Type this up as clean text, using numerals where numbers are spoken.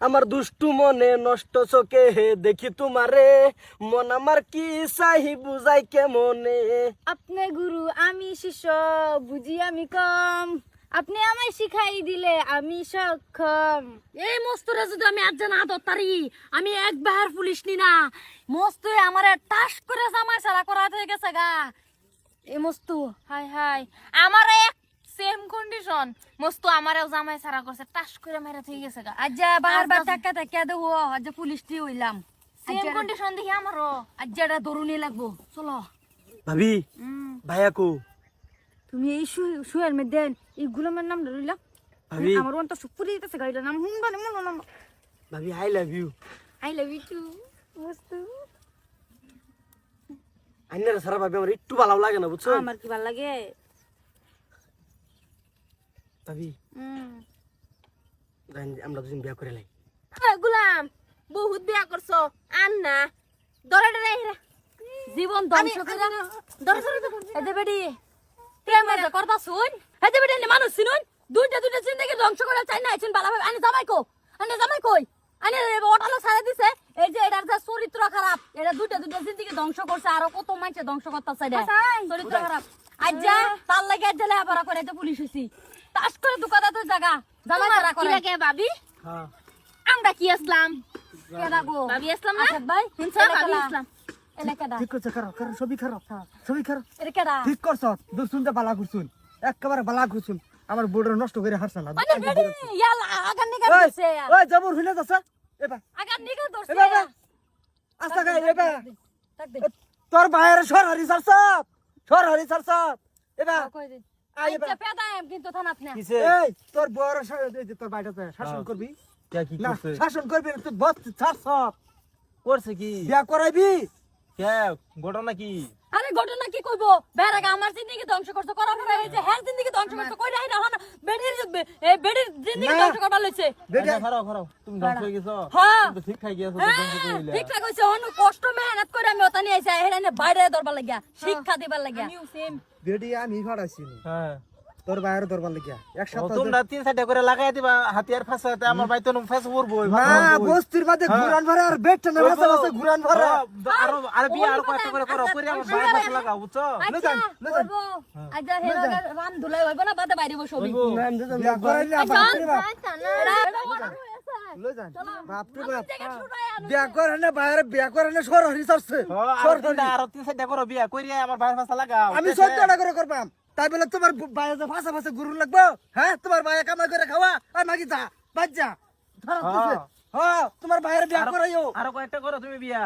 আমার দুষ্টু মনে নষ্ট চোখে দেখি তোমারে, মন আমার কি চাহি বুঝাই কেমনে। আপনি গুরু আমি শিষ্য, বুঝি আমি কম, আপনি আমায় শিখাই দিলে আমি সক্ষম। এই মস্তুরে যদি আমি আজ না ধরতারি, আমি একবার পুলিশ নি না। মস্তু আমারে টাস করে জামাই সারা করা হয়ে গেছে গা। এই মস্তু হাই হাই আমার এক সেম কন্ডিশন। মস্তু আমারেও জামাই সারা করছে, টাস করে মারা হয়ে গেছে গা। আজ বারবার টাকা টাকা দেবো, আজ পুলিশ দিয়ে হইলাম। সেম কন্ডিশন দেখি আমারও। আজ এটা দরুনি লাগবো, চলো। ভাবি ভাইয়া কো? তুমি এই শুয়ের মধ্যে এই গুলামের নাম ধরিলা। ভাবি আমার অন্ত সুপুরি দিতেছে গাড়িটার নাম হুনবানে মন নাম। ভাবি I love you. I love you too মস্তু। আইনার সারা ভাবি আমার একটু ভালো লাগে না বুঝছো? আমার কি ভালো লাগে ভাবি আমরা দুজন বিয়া করে লাই। গুলাম বহুত বিয়া করছো আন না দরে দরে জীবন ধ্বংস করে দরে দরে এদে বেডি প্রেমের কথা শুন। এদে বেডি নে মানুষ শুনুন, দুইটা দুইটা জিন্দেগি ধ্বংস করে চাই না। আইছেন বালা ভাই আনি জামাই কো, আনি জামাই কই, আনি ওটালো ছাড়া দিছে। এই যে এটার যে চরিত্র খারাপ, এটা দুইটা দুইটা জিন্দেগি ধ্বংস করছে, আর কত মানুষ ধ্বংস করতেছে এটা চরিত্র খারাপ। আজ যা তার লাগে আজ লেহা পড়া করে এটা পুলিশ হইছি, তাস করে দোকানদার তো জায়গা জামাই ছাড়া কি করে। লাগে ভাবি? হ্যাঁ আমরা কি আসলাম? কেডা গো ভাবি আসলাম না? আসাদ ভাই শুনছো ভাবি আসলাম। এলা কেডা ঠিক করছে, খারাপ খারাপ ছবি খারাপ ছবি খারাপ এটা কেডা ঠিক করছ। দুশুনতে বালা করছুন, একেবারে বালা করছুন। আমার বোর্ডের নষ্ট করে হারছ না। মানে বেডি ইয়ালা আগান নিগা ওই ধরছে ওই জবর হইলে যাচ্ছে এবা আগান নিগা ধরছে। এবা আস্তা গায় এবা তাক দে তোর বাইরে সর হরি সরসত এবা কই দে আই এবা আচ্ছা পেদা কিন্তু থানাত না। কিসে? এই তোর বড় তোর বাইটাতে শাসন করবি কে কি না, করছে? শাসন করবি না, তুই বস ছাড়ছত করছে কি? বিয়া করাইবি। কে ঘটনা কি? আরে ঘটনা কি কইবো? বেরাগা আমার জিন্দেগি ধ্বংস করতে করা পড়ে এই যে হের জিন্দেগি ধ্বংস করতে কই রাই না হন বেডির এই বেডির জিন্দেগি না। ধ্বংস করবার লইছে। আচ্ছা, খারাপ তুমি ধ্বংস হয়ে গেছো। হ্যাঁ। তুমি তো ঠিক খাই গেছো, ধ্বংস করে হ্যাঁ, দিলে। ঠিক ঠাক হইছে। অন্য কষ্ট মেহনত করে আমি ওতানি আইছি হেরানে বাইরে দরবার লাগিয়া শিক্ষা দিবার লাগিয়া। আমিও সেম। বেডি আমি ফাড়াইছি হ্যাঁ তোর বাইরে দরবার লাগিয়া এক ও, সপ্তাহ তোমরা 3-4টা করে লাগাই দিবা হাতিয়ার ফাঁসাতে, আমার বাইতো ফাঁস উড়বো। না বস্তির বাদে ঘুরান ভরে আর বেট টানে ভাষা ভাষা ঘুরান ভরে আর বিয়ে আর কয়েকটা করে করো, করে আমার বাইরে ফাঁস লাগাও বুঝছো? আচ্ছা হইবো আজ হেরাগা রাম ধুলাই হইবো না বাদে বাইরে বসবি। বিয়া করাই না বাপরে বাপ লই যান চলো। বাপরে বাপ থেকে ছুটাই আনো। বিয়া করে না বাইরে বিয়া করে না সর হরি চড়ছে আর 3-4টা করো বিয়া করিয়া আমার বাইরে ফাঁসা লাগাও। আমি 14টা করে করবাম, তাই বলে তোমার বাইরে যে ভাষা ভাষা গুরু লাগবো। হ্যাঁ তোমার বাইরে কামাই করে খাওয়া আর মাগি যা বাদ যা। হ্যাঁ তোমার বাইরে বিয়া করাইও। আরো কয়েকটা করো তুমি বিয়া।